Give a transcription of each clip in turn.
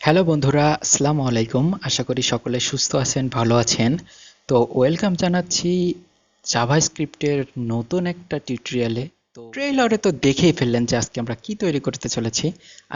Hello বন্ধুরা, আসসালামু আলাইকুম। আশা করি সকলে সুস্থ আছেন, ভালো আছেন। তো ওয়েলকাম জানাচ্ছি জাভাস্ক্রিপ্টের নতুন একটা টিউটোরিয়ালে। তো ট্রেইলারে তো দেখেই ফেললেন যে আজকে আমরা কি তৈরি করতে চলেছি।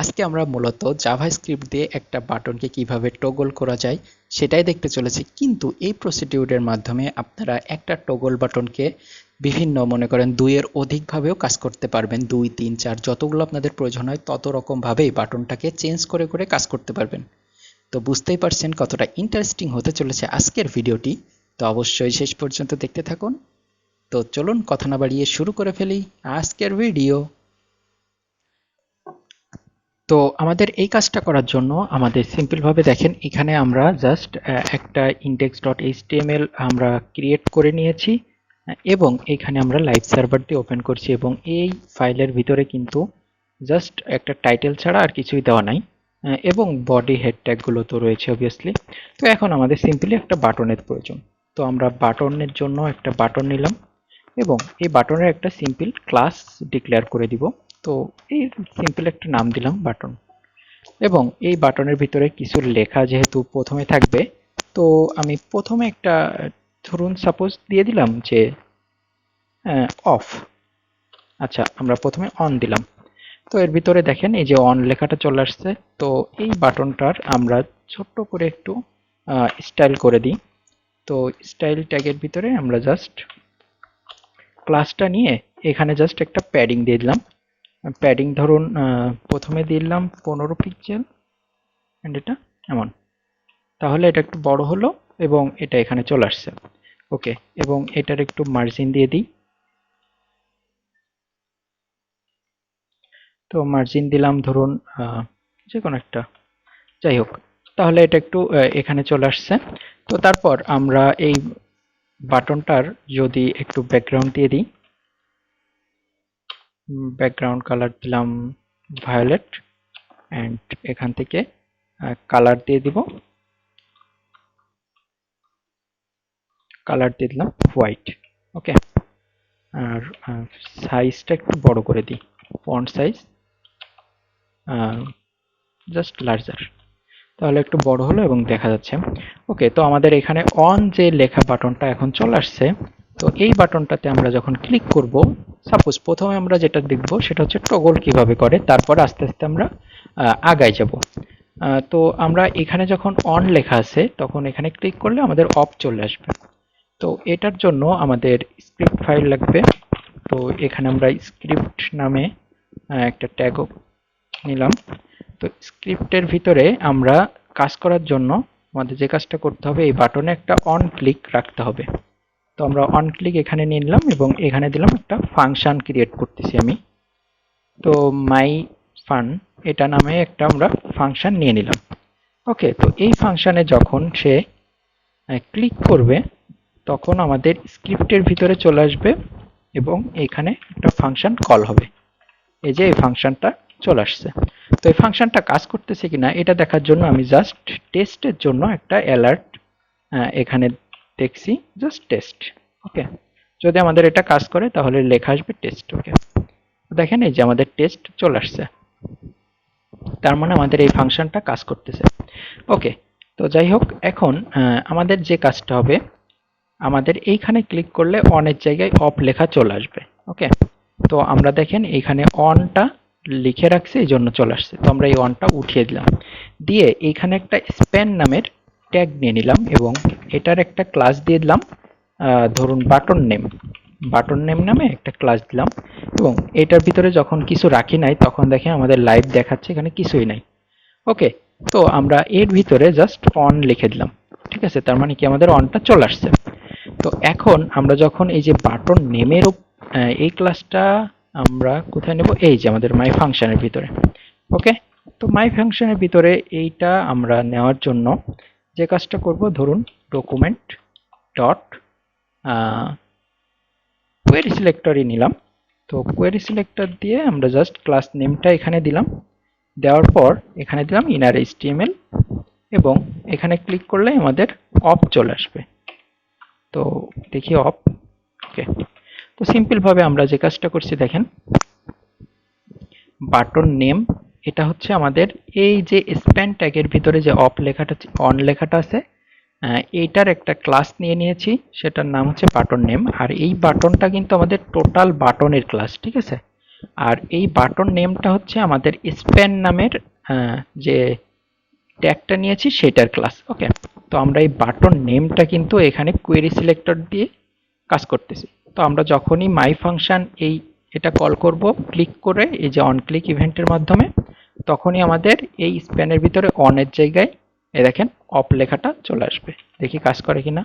আজকে আমরা মূলত জাভাস্ক্রিপ্ট দিয়ে একটা বাটনকে কিভাবে টগল করা যায় সেটাই দেখতে চলেছি, কিন্তু এই প্রসিডিউরের মাধ্যমে আপনারা একটা টগল বাটনকে বিভিন্ন মনে করেন দুইয়ের অধিকভাবেও কাজ করতে পারবেন। 2, 3, 4 যতগুলো আপনাদের প্রয়োজন হয় তত রকমভাবেই বাটনটাকে চেঞ্জ করে করে কাজ করতে পারবেন। তো বুঝতেই পারছেন কতটা ইন্টারেস্টিং হতে চলেছে আজকের ভিডিওটি। তো অবশ্যই শেষ পর্যন্ত দেখতে থাকুন। তো চলুন কথা না বাড়িয়ে শুরু করে ফেলি আজকের ভিডিও। তো আমাদের এই কাজটা করার জন্য আমাদের সিম্পলভাবে দেখেন, এখানে আমরা জাস্ট একটা index.html আমরা ক্রিয়েট করে নিয়েছি এবং এখানে আমরা লাইভ সার্ভার দিয়ে ওপেন করছি এবং এই ফাইলের ভিতরে কিন্তু জাস্ট একটা টাইটেল ছাড়া আর কিছুই দেওয়া নাই এবং বডি হেড ট্যাগগুলো তো রয়েছে অবভিয়াসলি। তো এখন আমাদের সিম্পলি একটা বাটনের প্রয়োজন। তো আমরা বাটনের জন্য একটা বাটন নিলাম এবং এই বাটনের একটা সিম্পল ক্লাস ডিক্লেয়ার করে দিব। তো এই সিম্পল একটা নাম দিলাম বাটন এবং এই বাটনের ভিতরে কিছু লেখা যেহেতু প্রথমে থাকবে, তো আমি প্রথমে একটা ধরুন সাপোজ দিয়ে দিলাম যে অফ। আচ্ছা, আমরা প্রথমে অন দিলাম। তো এর ভিতরে দেখেন এই যে অন লেখাটা চলে আসছে। তো এই বাটনটার আমরা ছোট্ট করে একটু স্টাইল করে দিই। তো স্টাইল ট্যাগের ভিতরে আমরা জাস্ট ক্লাসটা নিয়ে এখানে জাস্ট একটা প্যাডিং দিয়ে দিলাম। প্যাডিং ধরুন প্রথমে দিলাম 15 পিক্সেল অ্যান্ড এটা এমন। তাহলে এটা একটু বড় হলো এবং এটা এখানে চলে আসছে। ওকে, এবং এটার একটু মার্জিন দিয়ে দিই। তো মার্জিন দিলাম ধরুন যে কোনো একটা, যাই হোক। তাহলে এটা একটু এখানে চলে আসছে। তো তারপর আমরা এই বাটনটার যদি একটু ব্যাকগ্রাউন্ড দিয়ে দিই, ব্যাকগ্রাউন্ড কালার দিলাম ভায়োলেট অ্যান্ড এখান থেকে কালার দিয়ে দিব, কালার দিয়ে দিলাম হোয়াইট। ওকে, আর সাইজটা একটু বড় করে দিই, ফন্ট সাইজ জাস্ট লার্জার। তাহলে একটু বড় হলো এবং দেখা যাচ্ছে। ওকে, তো আমাদের এখানে অন যে লেখা বাটনটা এখন চলে আসছে। তো এই বাটনটাতে আমরা যখন ক্লিক করব, সাপোজ প্রথমে আমরা যেটা দেখব সেটা হচ্ছে টগল কিভাবে করে, তারপর আস্তে আস্তে আমরা আগায় যাব। তো আমরা এখানে যখন অন লেখা আছে তখন এখানে ক্লিক করলে আমাদের অফ চলে আসবে। তো এটার জন্য আমাদের স্ক্রিপ্ট ফাইল লাগবে। তো এখানে আমরা স্ক্রিপ্ট নামে একটা ট্যাগও নিলাম। তো স্ক্রিপ্টের ভিতরে আমরা কাজ করার জন্য আমাদের যে কাজটা করতে হবে, এই বাটনে একটা অন ক্লিক রাখতে হবে। তো আমরা অন ক্লিক এখানে নিয়ে নিলাম এবং এখানে দিলাম একটা ফাংশন ক্রিয়েট করতেছি আমি। তো মাই ফান এটা নামে একটা আমরা ফাংশন নিয়ে নিলাম। ওকে, তো এই ফাংশনে যখন সে ক্লিক করবে তখন আমাদের স্ক্রিপ্টের ভিতরে চলে আসবে এবং এখানে একটা ফাংশন কল হবে। এই যে এই ফাংশনটা চলে আসছে। তো এই ফাংশনটা কাজ করতেছে কিনা এটা দেখার জন্য আমি জাস্ট টেস্টের জন্য একটা অ্যালার্ট এখানে দেখছি, জাস্ট টেস্ট। ওকে, যদি আমাদের এটা কাজ করে তাহলে লেখা আসবে টেস্ট। ওকে, দেখেন এই যে আমাদের টেস্ট চলে আসছে, তার মানে আমাদের এই ফাংশনটা কাজ করতেছে। ওকে, তো যাই হোক, এখন আমাদের যে কাজটা হবে, আমাদের এইখানে ক্লিক করলে অনের জায়গায় অফ লেখা চলে আসবে। ওকে, তো আমরা দেখেন এইখানে অনটা লিখে রাখছি, এই জন্য চলে আসছে। তো আমরা এই অনটা উঠিয়ে দিলাম, দিয়ে এইখানে একটা স্প্যান নামের ট্যাগ নিয়ে নিলাম এবং এটার একটা ক্লাস দিয়ে দিলাম ধরুন বাটন নেম। বাটন নেম নামে একটা ক্লাস দিলাম এবং এটার ভিতরে যখন কিছু রাখি নাই তখন দেখেন আমাদের লাইভ দেখাচ্ছে, এখানে কিছুই নাই। ওকে, তো আমরা এর ভিতরে জাস্ট অন লিখে দিলাম। ঠিক আছে, তার মানে কি আমাদের অনটা চলে আসছে। তো এখন আমরা যখন এই যে বাটন নেমের এই ক্লাসটা আমরা কোথায় নেব, এই যে আমাদের মাই ফাংশনের ভিতরে। ওকে, তো মাই ফাংশনের ভিতরে এইটা আমরা নেওয়ার জন্য যে কাজটা করব, ধরুন ডকুমেন্ট ডট কোয়েরি সিলেক্টরই নিলাম। তো কোয়েরি সিলেক্টর দিয়ে আমরা জাস্ট ক্লাস নেমটা এখানে দিলাম, দেওয়ার পর এখানে দিলাম ইনার এইচটিএমএল এবং এখানে ক্লিক করলে আমাদের অফ চলে আসবে। তো দেখি অফ। ওকে, তো সিম্পল ভাবে আমরা যে কাজটা করছি দেখেন, বাটন নেম এটা হচ্ছে আমাদের এই যে স্প্যান ট্যাগের ভিতরে যে অন লেখাটা আছে, এইটার একটা ক্লাস নিয়ে নিয়েছি, সেটার নাম হচ্ছে বাটন নেম। আর এই বাটনটা কিন্তু আমাদের টোটাল বাটনের ক্লাস, ঠিক আছে। আর এই বাটন নেমটা হচ্ছে আমাদের স্প্যান নামের যে ট্যাগটা নিয়েছি সেটার ক্লাস। ওকে, তো আমরা এই বাটন নেমটা কিন্তু এখানে কোয়েরি সিলেক্টর দিয়ে কাজ করতেছি। তো আমরা যখনই মাই ফাংশন এটা কল করব ক্লিক করে এই যে অন ক্লিক ইভেন্টের মাধ্যমে, তখনই আমাদের এই স্প্যানের ভিতরে অনের জায়গায় দেখেন অফ লেখাটা চলে আসবে। দেখি কাজ করে কিনা।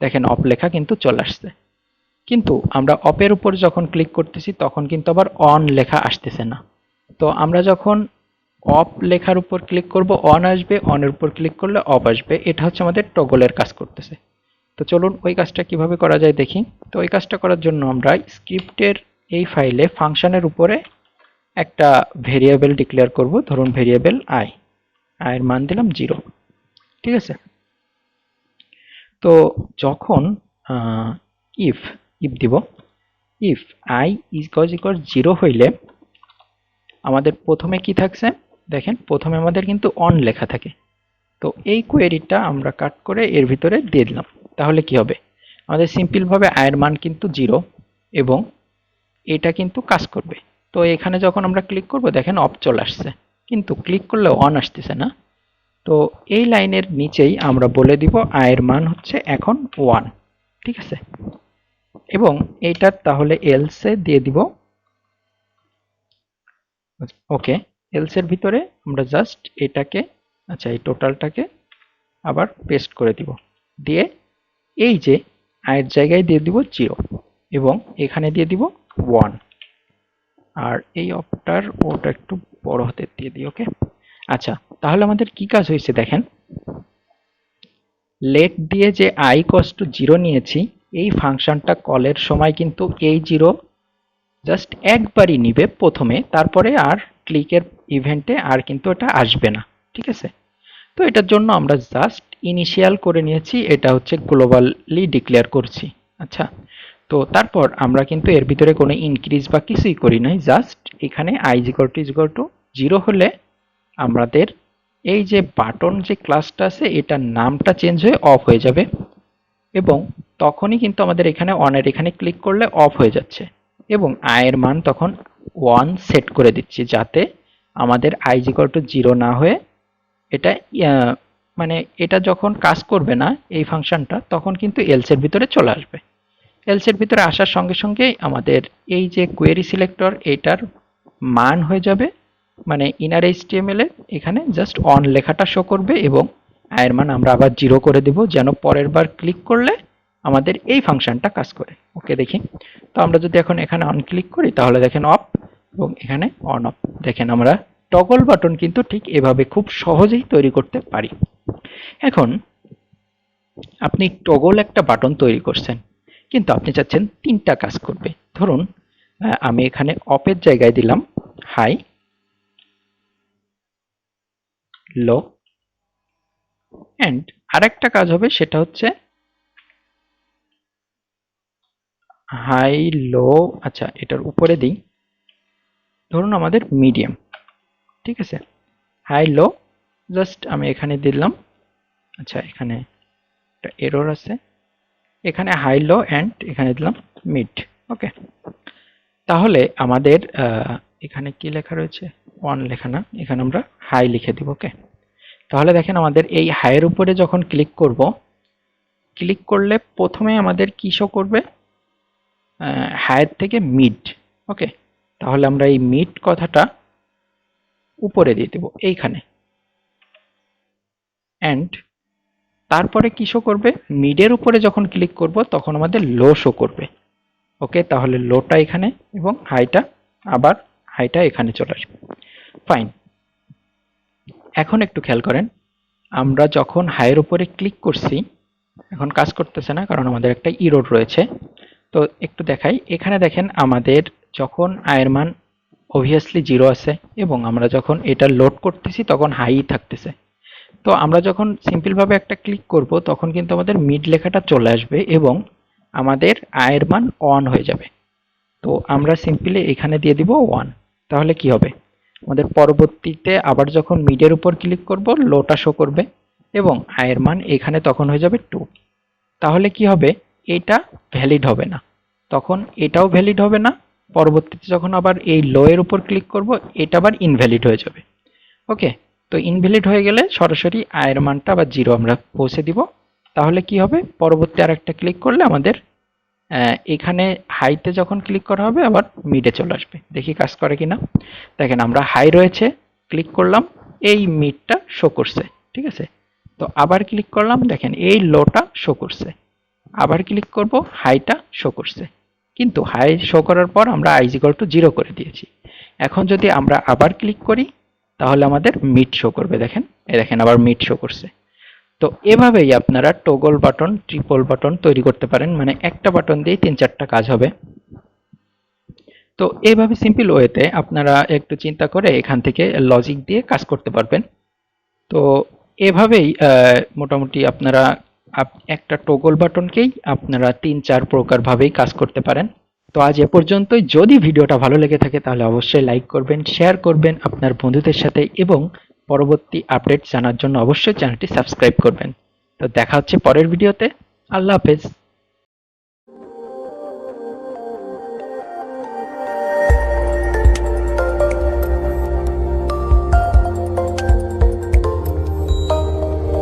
দেখেন অফ লেখা কিন্তু চলে আসছে, কিন্তু আমরা অফের উপর যখন ক্লিক করতেছি তখন কিন্তু আবার অন লেখা আসতেছে না। তো আমরা যখন অফ লেখার উপর ক্লিক করব অন আসবে, অনের উপর ক্লিক করলে অফ আসবে। এটা হচ্ছে আমাদের টগলের কাজ করতেছে। তো চলুন ওই কাজটা কিভাবে করা যায় দেখি। তো ওই কাজটা করার জন্য আমরা স্ক্রিপ্টের এই ফাইলে ফাংশনের উপরে একটা ভেরিয়েবল ডিক্লেয়ার করব। ধরুন ভেরিয়েবল আই, আয়ের মান দিলাম 0, ঠিক আছে। তো যখন ইফ ইফ দিব, ইফ আই ইকুয়াল 0 হইলে আমাদের প্রথমে কি থাকছে, দেখেন প্রথমে আমাদের কিন্তু অন লেখা থাকে। তো এই কোয়েরিটা আমরা কাট করে এর ভিতরে দিয়ে দিলাম। তাহলে কি হবে, আমাদের সিম্পল ভাবে আয়ের মান কিন্তু 0 এবং এটা কিন্তু কাজ করবে। তো এখানে যখন আমরা ক্লিক করব দেখেন অফ চলে আসছে, কিন্তু ক্লিক করলে অন আসতেছে না। তো এই লাইনের নিচেই আমরা বলে দিব আয়ের মান হচ্ছে এখন 1, ঠিক আছে। এবং এইটার তাহলে এলসে দিয়ে দিব। ওকে, এলস এর ভিতরে আমরা জাস্ট এটাকে, আচ্ছা এই টোটালটাকে আবার পেস্ট করে দিব, দিয়ে এই যে আয়ের জায়গায় দিয়ে দিব 0 এবং এখানে দিয়ে দিব 1। আর এই অপটার ওটা একটু বড় হতে দিয়ে দিই। ওকে, আচ্ছা তাহলে আমাদের কি কাজ হয়েছে দেখেন, লেট দিয়ে যে আই ইকুয়ালস টু 0 নিয়েছি, এই ফাংশনটা কলের সময় কিন্তু এই 0 জাস্ট একবারই নিবে প্রথমে, তারপরে আর ক্লিকের ইভেন্টে আর কিন্তু এটা আসবে না, ঠিক আছে। তো এটার জন্য আমরা জাস্ট ইনিশিয়াল করে নিয়েছি, এটা হচ্ছে গ্লোবালি ডিক্লেয়ার করছি। আচ্ছা, তো তারপর আমরা কিন্তু এর ভিতরে কোনো ইনক্রিজ বা কিছুই করি নাই, জাস্ট এখানে আই ইকুয়াল টু 0 হলে আমাদের এই যে বাটন যে ক্লাসটা আছে এটার নামটা চেঞ্জ হয়ে অফ হয়ে যাবে এবং তখনই কিন্তু আমাদের এখানে অনের এখানে ক্লিক করলে অফ হয়ে যাচ্ছে এবং আয়ের মান তখন 1 সেট করে দিচ্ছি, যাতে আমাদের আই ইকুয়াল টু 0 না হয়ে এটা মানে এটা যখন কাজ করবে না এই ফাংশনটা, তখন কিন্তু এলস এর ভিতরে চলে আসবে। এলস এর ভিতরে আসার সঙ্গে সঙ্গেই আমাদের এই যে কোয়েরি সিলেক্টর এটার মান হয়ে যাবে, মানে ইনার এইচটিএমএল এ এখানে জাস্ট অন লেখাটা শো করবে এবং আয়ের মান আমরা আবার 0 করে দেব, যেন পরের বার ক্লিক করলে আমাদের এই ফাংশনটা কাজ করে। ওকে, দেখি। তো আমরা যদি এখন এখানে অন ক্লিক করি তাহলে দেখেন অফ এবং এখানে অন অফ। দেখেন আমরা টগল বাটন কিন্তু ঠিক এভাবে খুব সহজেই তৈরি করতে পারি। এখন আপনি টগল একটা বাটন তৈরি করছেন, কিন্তু আপনি চাচ্ছেন 3টা কাজ করবে। ধরুন আমি এখানে অফের জায়গায় দিলাম হাই, লো, এন্ড আরেকটা কাজ হবে সেটা হচ্ছে হাই লো, আচ্ছা এটার উপরে দিই, ধরুন আমাদের মিডিয়াম, ঠিক আছে। হাই লো জাস্ট আমি এখানে দিলাম, আচ্ছা এখানে একটা এরর আছে, এখানে হাই লো এন্ড এখানে দিলাম মিড। ওকে, তাহলে আমাদের এখানে কি লেখা রয়েছে, ওয়ান লেখা না, এখানে আমরা হাই লিখে দিব। ওকে, তাহলে দেখেন আমাদের এই হাইয়ের উপরে যখন ক্লিক করব, ক্লিক করলে প্রথমে আমাদের কি শো করবে, হাইয়ের থেকে মিড। ওকে, তাহলে আমরা এই মিড কথাটা উপরে দিয়ে দেব এইখানে, এন্ড তারপরে কি শো করবে, মিডের উপরে যখন ক্লিক করব তখন আমাদের লো শো করবে। ওকে, তাহলে লোটা এখানে এবং হাইটা আবার হাইটা এখানে চলে আসবে। ফাইন, এখন একটু খেয়াল করেন, আমরা যখন হাইয়ের উপরে ক্লিক করছি এখন কাজ করতেছে না, কারণ আমাদের একটা ইরর রয়েছে। তো একটু দেখাই, এখানে দেখেন আমাদের যখন আয়ের মান অবভিয়াসলি 0 আছে এবং আমরা যখন এটা লোড করতেছি তখন হাই থাকতেছে। তো আমরা যখন সিম্পল ভাবে একটা ক্লিক করব তখন কিন্তু আমাদের মিড লেখাটা চলে আসবে এবং আমাদের আয়ের মান অন হয়ে যাবে। তো আমরা সিম্পলি এখানে দিয়ে দিব 1, তাহলে কি হবে, আমাদের পরবর্তীতে আবার যখন মিডের উপর ক্লিক করব লোটা শো করবে এবং আয়ের মান এখানে তখন হয়ে যাবে 2। তাহলে কি হবে, এটা ভ্যালিড হবে না, তখন এটাও ভ্যালিড হবে না। পরবর্তীতে যখন আবার এই লো এর উপর ক্লিক করব এটা আবার ইনভ্যালিড হয়ে যাবে। ওকে, তো ইনভ্যালিড হয়ে গেলে সরাসরি আয়ের মানটা আবার 0 আমরা পৌঁছে দিব। তাহলে কি হবে, পরবর্তী আরেকটা ক্লিক করলে আমাদের এখানে হাইতে যখন ক্লিক করা হবে আবার মিডে চলে আসবে। দেখি কাজ করে কিনা। দেখেন আমরা হাই রয়েছে, ক্লিক করলাম, এই মিডটা শো করছে, ঠিক আছে। তো আবার ক্লিক করলাম, দেখেন এই লোটা শো করছে, আবার ক্লিক করব হাইটা শো করছে, কিন্তু হাই শো করার পর আমরা i = 0 করে দিয়েছি। এখন যদি আমরা আবার ক্লিক করি তাহলে আমাদের মিড শো করবে, দেখেন এই দেখেন আবার মিড শো করছে। তো এভাবেই আপনারা টগল বাটন, ট্রিপল বাটন তৈরি করতে পারেন, মানে একটা বাটন দিয়ে 3-4টা কাজ হবে। তো এইভাবে সিম্পল ওয়েতে আপনারা একটু চিন্তা করে এখান থেকে লজিক দিয়ে কাজ করতে পারবেন। তো এভাবেই মোটামুটি আপনারা একটা টগল বাটনকেই আপনারা 3-4 প্রকার ভাবেই কাজ করতে পারেন। তো আজ এ পর্যন্তই। যদি ভিডিওটা ভালো লেগে থাকে তাহলে অবশ্যই লাইক করবেন, শেয়ার করবেন আপনার বন্ধুদের সাথে এবং পরবর্তী আপডেট জানার জন্য অবশ্যই চ্যানেলটি সাবস্ক্রাইব করবেন। তো দেখা হচ্ছে পরের ভিডিওতে। আল্লাহ হাফেজ।